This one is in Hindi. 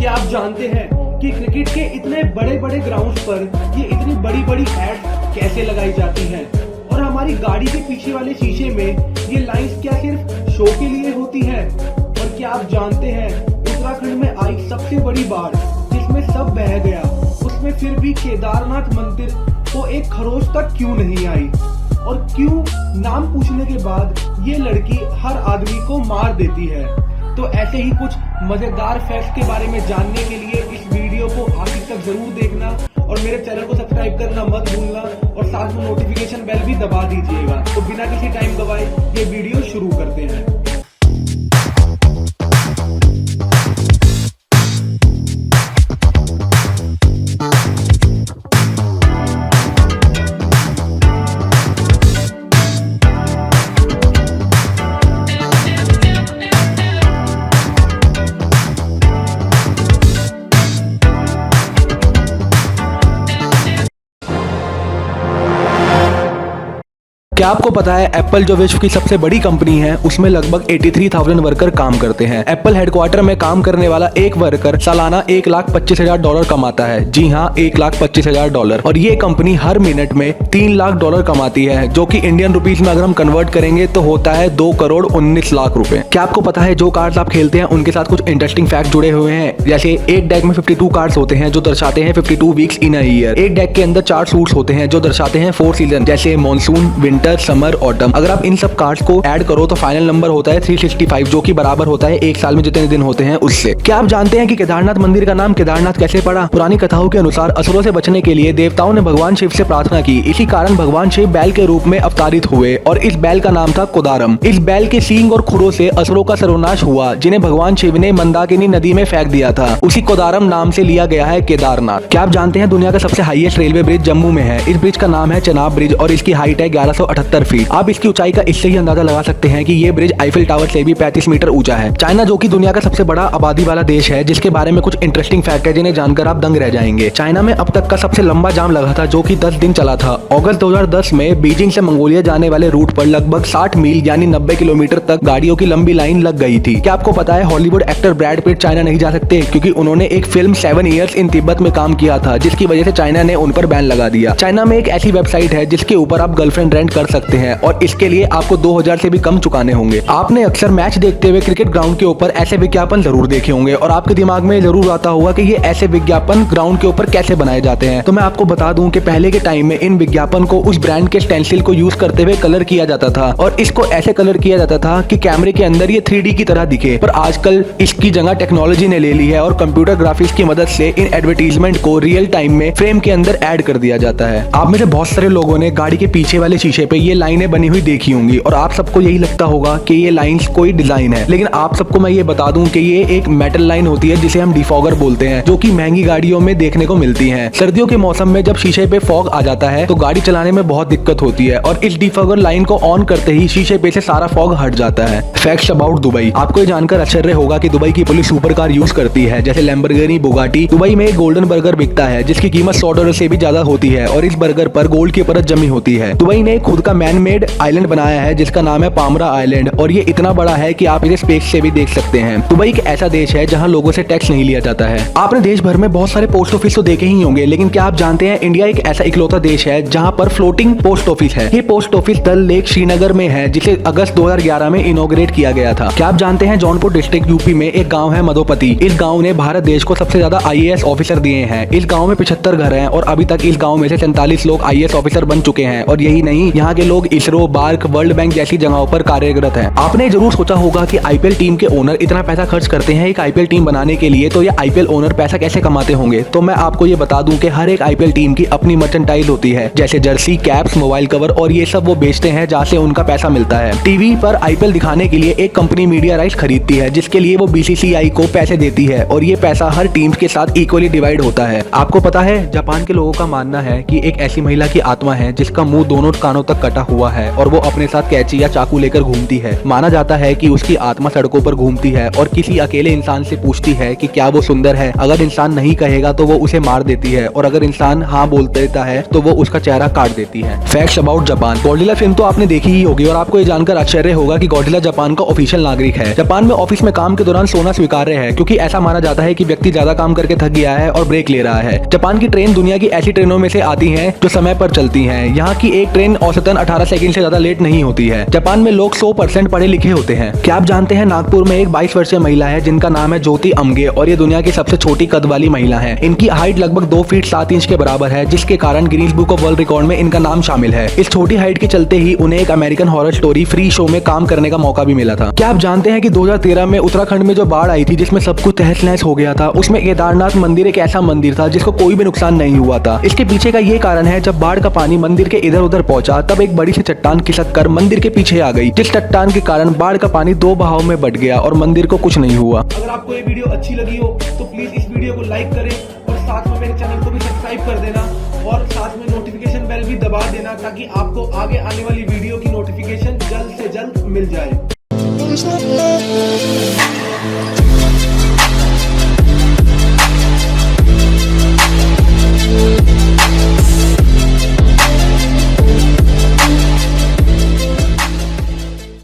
क्या आप जानते हैं कि क्रिकेट के इतने बड़े बड़े ग्राउंड्स पर ये इतनी बड़ी बड़ी एड कैसे लगाई जाती हैं? और हमारी गाड़ी के पीछे वाले शीशे में ये लाइंस क्या सिर्फ शो के लिए होती है? और क्या आप जानते हैं उत्तराखंड में आई सबसे बड़ी बाढ़ जिसमें सब बह गया, उसमें फिर भी केदारनाथ मंदिर को एक खरोच तक क्यों नहीं आई? और क्यों नाम पूछने के बाद ये लड़की हर आदमी को मार देती है? तो ऐसे ही कुछ मजेदार फैक्ट्स के बारे में जानने के लिए इस वीडियो को आखिर तक जरूर देखना और मेरे चैनल को सब्सक्राइब करना मत भूलना और साथ में नोटिफिकेशन बेल भी दबा दीजिएगा। तो बिना किसी टाइम गवाए ये वीडियो शुरू करते हैं। क्या आपको पता है एप्पल जो विश्व की सबसे बड़ी कंपनी है उसमें लगभग 83,000 वर्कर काम करते हैं। एप्पल हेडक्वार्टर में काम करने वाला एक वर्कर सालाना $1,25,000 कमाता है। जी हाँ, $1,25,000। और ये कंपनी हर मिनट में $3 लाख कमाती है, जो कि इंडियन रुपीज में अगर हम कन्वर्ट करेंगे तो होता है 2,19,00,000 रुपए। क्या आपको पता है जो कार्ड्स आप खेलते हैं उनके साथ कुछ इंटरेस्टिंग फैक्ट जुड़े हुए हैं? जैसे एक डेक में 52 कार्ड्स होते हैं जो दर्शाते हैं 52 वीक्स इन अ ईयर। एक डेक के अंदर 4 सूट्स होते हैं जो दर्शाते हैं 4 सीजन, जैसे मानसून, विंटर, समर, ऑटम। अगर आप इन सब कार्ड्स को ऐड करो तो फाइनल नंबर होता है 365, जो कि बराबर होता है एक साल में जितने दिन होते हैं उससे। क्या आप जानते हैं कि केदारनाथ मंदिर का नाम केदारनाथ कैसे पड़ा? पुरानी कथाओं के अनुसार असुरों से बचने के लिए देवताओं ने भगवान शिव से प्रार्थना की। इसी कारण भगवान शिव बैल के रूप में अवतारित हुए और इस बैल का नाम था कोदारम। इस बैल के सींग और खुरों से असुरों का सर्वनाश हुआ, जिन्हें भगवान शिव ने मंदाकिनी नदी में फेंक दिया था। उसी कोदारम नाम से लिया गया है केदारनाथ। क्या आप जानते हैं दुनिया का सबसे हाईएस्ट रेलवे ब्रिज जम्मू में है? इस ब्रिज का नाम है चेनाब ब्रिज और इसकी हाइट है 1178 फीट। आप इसकी ऊंचाई का इससे ही अंदाजा लगा सकते हैं कि ये ब्रिज आईफिल टावर से भी 35 मीटर ऊंचा है। चाइना जो कि दुनिया का सबसे बड़ा आबादी वाला देश है, जिसके बारे में कुछ इंटरेस्टिंग फैक्ट है जिन्हें जानकर आप दंग रह जाएंगे। चाइना में अब तक का सबसे लंबा जाम लगा था जो कि 10 दिन चला था। अगस्त 2010 में बीजिंग से मंगोलिया जाने वाले रूट पर लगभग 60 मील यानी 90 किलोमीटर तक गाड़ियों की लंबी लाइन लग गई थी। क्या आपको पता है Hollywood actor Brad Pitt China नहीं जा सकते क्योंकि उन्होंने एक फिल्म 7 इयर्स इन तिब्बत में काम किया था, जिसकी वजह से चाइना ने उन पर बैन लगा दिया। चाइना में एक ऐसी वेबसाइट है जिसके ऊपर आप गर्लफ्रेंड रेंट कर सकते हैं और इसके लिए आपको 2000 से भी कम चुकाने होंगे। आपने अक्सर मैच देखते हुए क्रिकेट ग्राउंड के ऊपर ऐसे विज्ञापन जरूर देखे होंगे और आपके दिमाग में जरूर आता होगा कि ये ऐसे विज्ञापन ग्राउंड के ऊपर कैसे बनाए जाते हैं। तो मैं आपको बता दूं कि पहले के टाइम में इन विज्ञापन को उस ब्रांड के स्टेंसिल को यूज करते हुए कलर किया जाता था और इसको ऐसे कलर किया जाता था कि कैमरे के अंदर ये 3D की तरह दिखे। पर आजकल इसकी जगह टेक्नोलॉजी ने ले ली है और कंप्यूटर ग्राफिक्स की मदद से इन एडवर्टीजमेंट को रियल टाइम में फ्रेम के अंदर ऐड कर दिया जाता है। आप में से बहुत सारे लोगों ने गाड़ी के पीछे वाले शीशे पे ये लाइनें बनी हुई देखी होंगी और आप सबको यही लगता होगा कि ये लाइंस कोई डिजाइन है, लेकिन आप सबको मैं ये बता दूं कि ये एक मेटल लाइन होती है जिसे हम डिफॉगर बोलते हैं, जो कि महंगी गाड़ियों में देखने को मिलती हैं। सर्दियों के मौसम में जब शीशे पे फॉग आ जाता है तो गाड़ी चलाने में बहुत दिक्कत होती है और इस डिफॉगर लाइन को ऑन करते ही शीशे पे से सारा फॉग हट जाता है। Facts about Dubai. आपको ये जानकर आश्चर्य होगा कि दुबई की पुलिस सुपर कार यूज करती है, जैसे लैम्बोर्गिनी, बुगाटी। दुबई में एक गोल्डन बर्गर बिकता है जिसकी कीमत $100 से भी ज्यादा होती है और इस बर्गर पर गोल्ड की परत जमी होती है। दुबई ने खुद का मैन मेड आइलैंड बनाया है जिसका नाम है पामरा आइलैंड और ये इतना बड़ा है कि आप इसे स्पेस से भी देख सकते हैं। दुबई एक ऐसा देश है जहां लोगों से टैक्स नहीं लिया जाता है। आपने देश भर में बहुत सारे पोस्ट ऑफिस तो देखे ही होंगे, लेकिन क्या आप जानते हैं इंडिया एक ऐसा इकलौता देश है जहां पर फ्लोटिंग पोस्ट ऑफिस है। ये पोस्ट ऑफिस डल लेक श्रीनगर में है जिसे अगस्त 2011 में इनॉग्रेट किया गया था। क्या आप जानते हैं जौनपुर डिस्ट्रिक्ट यूपी में एक गाँव है मधोपति। इस गाँव ने भारत देश को सबसे ज्यादा IAS ऑफिसर दिए हैं। इस गाँव में 75 घर है और अभी तक इस गाँव में से 47 लोग IAS ऑफिसर बन चुके हैं। और यही नहीं, यहाँ के लोग इसरो, बार्क, वर्ल्ड बैंक जैसी जगहों पर कार्यरत है। आपने जरूर सोचा होगा कि IPL टीम के ओनर इतना पैसा खर्च करते हैं एक IPL टीम बनाने के लिए, तो ये IPL ओनर पैसा कैसे कमाते होंगे? तो मैं आपको ये बता दूं कि हर एक IPL टीम की अपनी मर्चेंटाइज होती है, जैसे जर्सी, कैप्स, मोबाइल कवर और ये सब वो बेचते हैं जहाँ से उनका पैसा मिलता है। टीवी पर IPL दिखाने के लिए एक कंपनी मीडिया राइट्स खरीदती है जिसके लिए वो BCCI को पैसे देती है और ये पैसा हर टीम के साथ इक्वली डिवाइड होता है। आपको पता है जापान के लोगों का मानना है कि एक ऐसी महिला की आत्मा है जिसका मुंह दोनों कानों तक कटा हुआ है और वो अपने साथ कैंची या चाकू लेकर घूमती है। माना जाता है कि उसकी आत्मा सड़कों पर घूमती है और किसी अकेले इंसान से पूछती है कि क्या वो सुंदर है। अगर इंसान नहीं कहेगा तो वो उसे मार देती है और अगर इंसान हाँ बोल देता है तो वो उसका चेहरा काट देती है। Facts about Japan. Godzilla film तो आपने देखी ही होगी और आपको ये जानकर आश्चर्य होगा कि गॉडजिला जापान का ऑफिशियल नागरिक है। जापान में ऑफिस में काम के दौरान सोना स्वीकार्य है क्योंकि ऐसा माना जाता है कि व्यक्ति ज्यादा काम करके थक गया है और ब्रेक ले रहा है। जापान की ट्रेन दुनिया की ऐसी ट्रेनों में से आती हैं जो समय पर चलती हैं। यहाँ की एक ट्रेन औसतन 18 सेकंड से ज्यादा लेट नहीं होती है। जापान में लोग 100% पढ़े लिखे होते हैं। क्या आप जानते हैं नागपुर में एक 22 वर्षीय महिला है जिनका नाम है ज्योति अमगे और ये दुनिया की सबसे छोटी कद वाली महिला है। इनकी हाइट लगभग 2 फीट 7 इंच के बराबर है, जिसके कारण Guinness book of world record में इनका नाम शामिल है। इस छोटी हाइट के चलते ही उन्हें एक American horror story free show में काम करने का मौका भी मिला था। क्या आप जानते हैं कि 2013 में उत्तराखंड में जो बाढ़ आई थी जिसमें सब कुछ तहस नहस हो गया था, उसमें केदारनाथ मंदिर एक ऐसा मंदिर था जिसको कोई भी नुकसान नहीं हुआ था। इसके पीछे का ये कारण है, जब बाढ़ का पानी मंदिर के इधर उधर पहुंचा तब एक बड़ी सी चट्टान खिसक कर मंदिर के पीछे आ गई, जिस चट्टान के कारण बाढ़ का पानी 2 बहाव में बट गया और मंदिर को कुछ नहीं हुआ। अगर आपको ये वीडियो अच्छी लगी हो तो प्लीज इस वीडियो को लाइक करें और साथ में मेरे चैनल को भी सब्सक्राइब कर देना और साथ में नोटिफिकेशन बेल भी दबा देना ताकि आपको आगे आने वाली वीडियो की नोटिफिकेशन जल्द से जल्द मिल जाए।